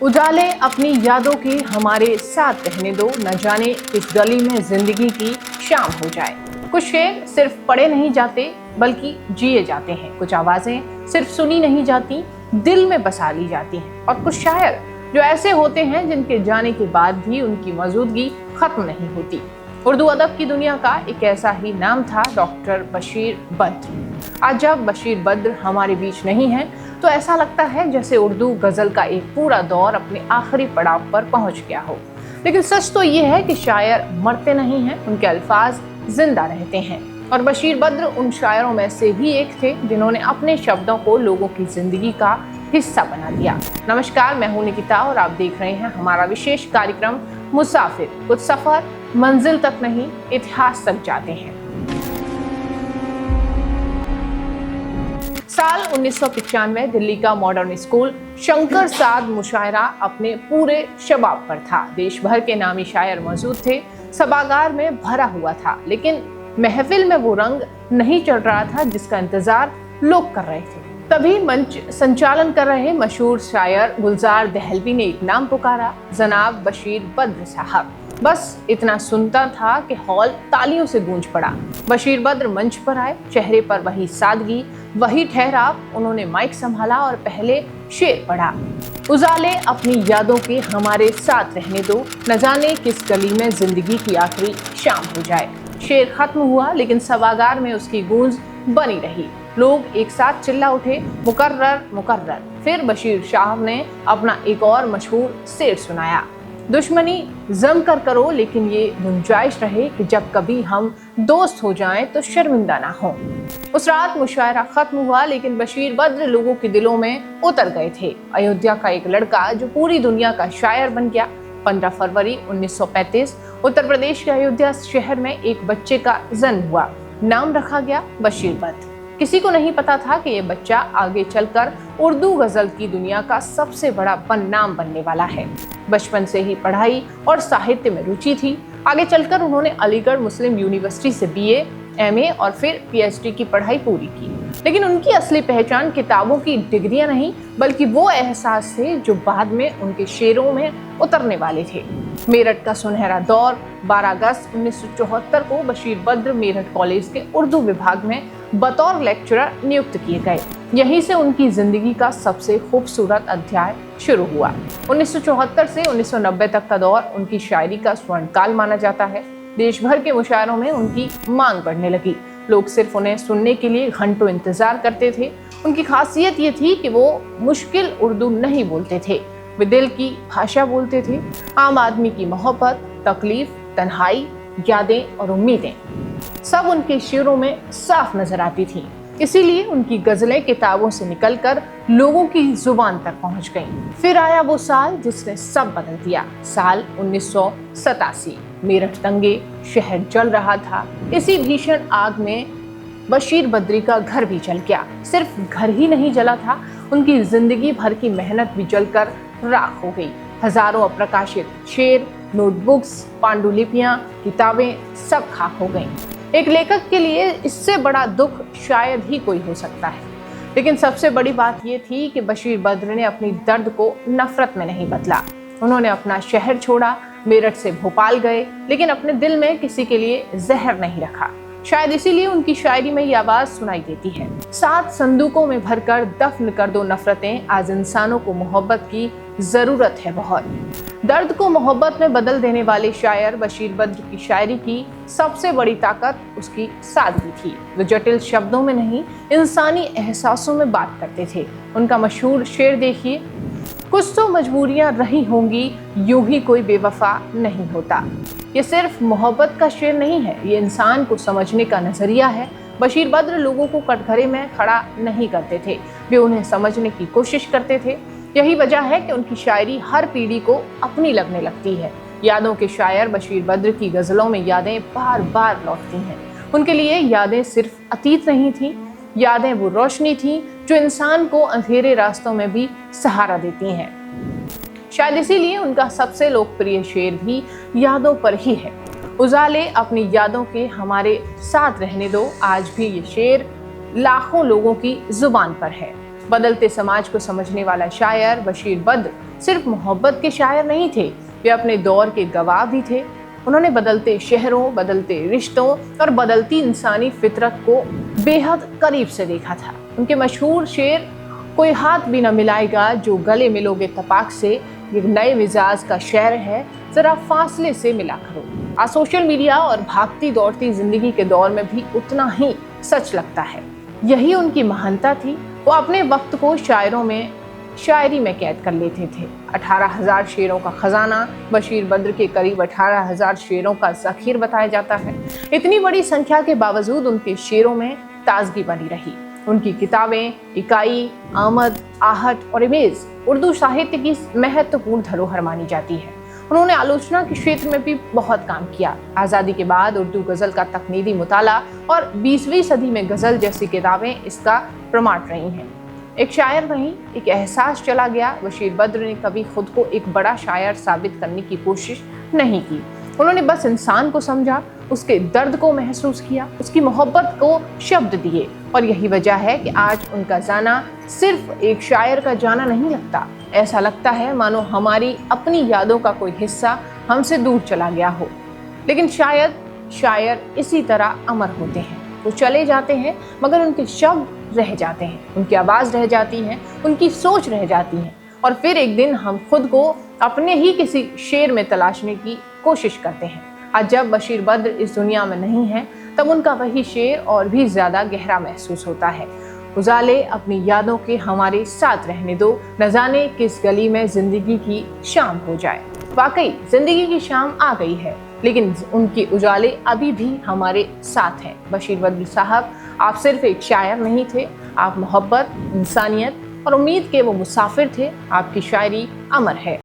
उजाले अपनी यादों के हमारे साथ रहने दो, न जाने किस गली में जिंदगी की शाम हो जाए। कुछ शेर सिर्फ पढ़े नहीं जाते बल्कि जिए जाते हैं। कुछ आवाजें सिर्फ सुनी नहीं जाती, दिल में बसा ली जाती हैं। और कुछ शायर जो ऐसे होते हैं जिनके जाने के बाद भी उनकी मौजूदगी खत्म नहीं होती। उर्दू अदब की दुनिया का एक ऐसा ही नाम था डॉक्टर बशीर बद्र। आज जब बशीर बद्र हमारे बीच नहीं है तो ऐसा लगता है जैसे उर्दू गजल का एक पूरा दौर अपने आखिरी पड़ाव पर पहुंच गया हो। लेकिन सच तो ये है कि शायर मरते नहीं हैं, उनके अल्फाज जिंदा रहते हैं। और बशीर बद्र उन शायरों में से ही एक थे जिन्होंने अपने शब्दों को लोगों की जिंदगी का हिस्सा बना दिया। नमस्कार, मैं हूं निकिता और आप देख रहे हैं हमारा विशेष कार्यक्रम मुसाफिर। कुछ सफर मंजिल तक नहीं, इतिहास तक जाते हैं। साल 1995 दिल्ली का मॉडर्न स्कूल शंकर साद मुशायरा अपने पूरे शबाब पर था। देश भर के नामी शायर मौजूद थे, सभागार में भरा हुआ था, लेकिन महफिल में वो रंग नहीं चढ़ रहा था जिसका इंतजार लोग कर रहे थे। तभी मंच संचालन कर रहे मशहूर शायर गुलजार दहलवी ने एक नाम पुकारा, जनाब बशीर बद्र साहब। बस इतना सुनता था कि हॉल तालियों से गूंज पड़ा। बशीर बद्र मंच पर आए, चेहरे पर वही सादगी, वही ठहराव। उन्होंने माइक संभाला और पहले शेर पढ़ा। उजाले अपनी यादों के हमारे साथ रहने दो, न जाने किस गली में जिंदगी की आखिरी शाम हो जाए। शेर खत्म हुआ लेकिन सभागार में उसकी गूंज बनी रही। लोग एक साथ चिल्ला उठे, मुकर्रर मुकर्रर। फिर बशीर साहब ने अपना एक और मशहूर शेर सुनाया, दुश्मनी जम कर करो लेकिन ये गुंजाइश रहे कि जब कभी हम दोस्त हो जाएं तो शर्मिंदा ना हो। उस रात मुशायरा खत्म हुआ लेकिन बशीर बद्र लोगों के दिलों में उतर गए थे। अयोध्या का एक लड़का जो पूरी दुनिया का शायर बन गया। 15 फरवरी 1935 उत्तर प्रदेश के अयोध्या शहर में एक बच्चे का जन्म हुआ। नाम रखा गया बशीर बद्र। किसी को नहीं पता था कि ये बच्चा आगे चलकर उर्दू गजल की दुनिया का सबसे बड़ा नाम बनने वाला है। बचपन से ही पढ़ाई और साहित्य में रुचि थी। आगे चलकर उन्होंने अलीगढ़ मुस्लिम यूनिवर्सिटी से BA, MA और फिर PhD की पढ़ाई पूरी की। लेकिन उनकी असली पहचान किताबों की डिग्रियां नहीं बल्कि वो एहसास थे जो बाद में उनके शेरों में उतरने वाले थे। मेरठ का सुनहरा दौर। 12 अगस्त 1974 को बशीर बद्र मेरठ कॉलेज के उर्दू विभाग में बतौर लेक्चरर नियुक्त किए गए। यहीं से उनकी जिंदगी का सबसे खूबसूरत अध्याय शुरू हुआ। 1974 से 1990 तक का दौर उनकी शायरी का स्वर्णकाल माना जाता है। देश भर के मुशायरों में उनकी मांग बढ़ने लगी। लोग सिर्फ उन्हें सुनने के लिए घंटों इंतजार करते थे। उनकी खासियत ये थी कि वो मुश्किल उर्दू नहीं बोलते थे, वे दिल की भाषा बोलते थे। आम आदमी की मोहब्बत, तकलीफ, तन्हाई, यादें और उम्मीदें सब उनके शेरों में साफ नजर आती थी। इसीलिए उनकी गजलें किताबों से निकलकर लोगों की जुबान तक पहुंच गईं। फिर आया वो साल जिसने सब बदल दिया, साल 1987। मेरठ दंगे, शहर जल रहा था। इसी भीषण आग में बशीर बद्री का घर भी जल गया। सिर्फ घर ही नहीं जला था, उनकी जिंदगी भर की मेहनत भी जलकर राख हो गई। हजारों अप्रकाशित शेर, नोटबुक्स, पांडुलिपियां, किताबें सब खाक हो गईं। एक लेखक के लिए इससे बड़ा दुख शायद ही कोई हो सकता है। लेकिन सबसे बड़ी बात यह थी कि बशीर बद्र ने अपनी दर्द को नफरत में नहीं बदला। उन्होंने अपना शहर छोड़ा, मेरठ से भोपाल गए, लेकिन अपने दिल में किसी के लिए जहर नहीं रखा। शायद इसीलिए उनकी शायरी में ये आवाज सुनाई देती है, 7 संदूकों में भरकर दफन कर दो नफरतें, आज इंसानों को मोहब्बत की जरूरत है बहुत। दर्द को मोहब्बत में बदल देने वाले शायर बशीर बद्र की शायरी की सबसे बड़ी ताकत उसकी सादगी थी। वो जटिल शब्दों में नहीं, इंसानी एहसासों में बात करते थे। उनका मशहूर शेर देखिए, कुछ तो मजबूरियां रही होंगी, यूं ही कोई बेवफा नहीं होता। ये सिर्फ मोहब्बत का शेर नहीं है, ये इंसान को समझने का नजरिया है। बशीर बद्र लोगों को कटघरे में खड़ा नहीं करते थे, वे उन्हें समझने की कोशिश करते थे। यही वजह है कि उनकी शायरी हर पीढ़ी को अपनी लगने लगती है। यादों के शायर बशीर बद्र की गजलों में यादें बार बार लौटती हैं। उनके लिए यादें सिर्फ अतीत नहीं थी, यादें वो रोशनी थी जो इंसान को अंधेरे रास्तों में भी सहारा देती हैं। शायद इसीलिए उनका सबसे लोकप्रिय शेर भी यादों पर ही है। उजाले अपनी यादों के हमारे साथ रहने दो, आज भी ये शेर लाखों लोगों की जुबान पर है। बदलते समाज को समझने वाला शायर बशीर बद्र सिर्फ मोहब्बत के शायर नहीं थे, वे अपने दौर के गवाह भी थे। उन्होंने बदलते शहरों, बदलते रिश्तों और बदलती इंसानी फितरत को बेहद करीब से देखा था। उनके मशहूर शेर, कोई हाथ भी न मिलाएगा जो गले मिलोगे तपाक से, ये नए मिजाज का शेर है, जरा फासले से मिला करो। आज सोशल मीडिया और भागती दौड़ती जिंदगी के दौर में भी उतना ही सच लगता है। यही उनकी महानता थी। वो अपने वक्त को शायरी में कैद कर लेते थे। 18,000 शेरों का खजाना बशीर बद्र के करीब 18,000 शेरों का ज़खीर बताया जाता है। इतनी बड़ी संख्या के बावजूद उनके शेरों में ताजगी बनी रही। उनकी किताबें इकाई, आमद, आहट और इमेज उर्दू साहित्य की महत्वपूर्ण धरोहर मानी जाती है। उन्होंने आलोचना के क्षेत्र में भी बहुत काम किया। आज़ादी के बाद उर्दू गज़ल का तकनीदी मुताला और 20वीं सदी में गज़ल जैसी किताबें इसका प्रमाण रही हैं। एक शायर नहीं, एक एहसास चला गया। बशीर बद्र ने कभी खुद को एक बड़ा शायर साबित करने की कोशिश नहीं की। उन्होंने बस इंसान को समझा, उसके दर्द को महसूस किया, उसकी मोहब्बत को शब्द दिए। और यही वजह है कि आज उनका जाना सिर्फ एक शायर का जाना नहीं लगता। ऐसा लगता है मानो हमारी अपनी यादों का कोई हिस्सा हमसे दूर चला गया हो। लेकिन शायद शायर इसी तरह अमर होते हैं। वो चले जाते हैं मगर उनके शब्द रह जाते हैं, उनकी आवाज़ रह जाती है, उनकी सोच रह जाती है। और फिर एक दिन हम खुद को अपने ही किसी शेर में तलाशने की कोशिश करते हैं। आज जब बशीर बद्र इस दुनिया में नहीं है, तब उनका वही शेर और भी ज़्यादा गहरा महसूस होता है। उजाले अपनी यादों के हमारे साथ रहने दो, न जाने किस गली में ज़िंदगी की शाम हो जाए। वाकई ज़िंदगी की शाम आ गई है, लेकिन उनके उजाले अभी भी हमारे साथ हैं। बशीर बद्र साहब, आप सिर्फ एक शायर नहीं थे, आप मोहब्बत, इंसानियत और उम्मीद के वो मुसाफिर थे। आपकी शायरी अमर है।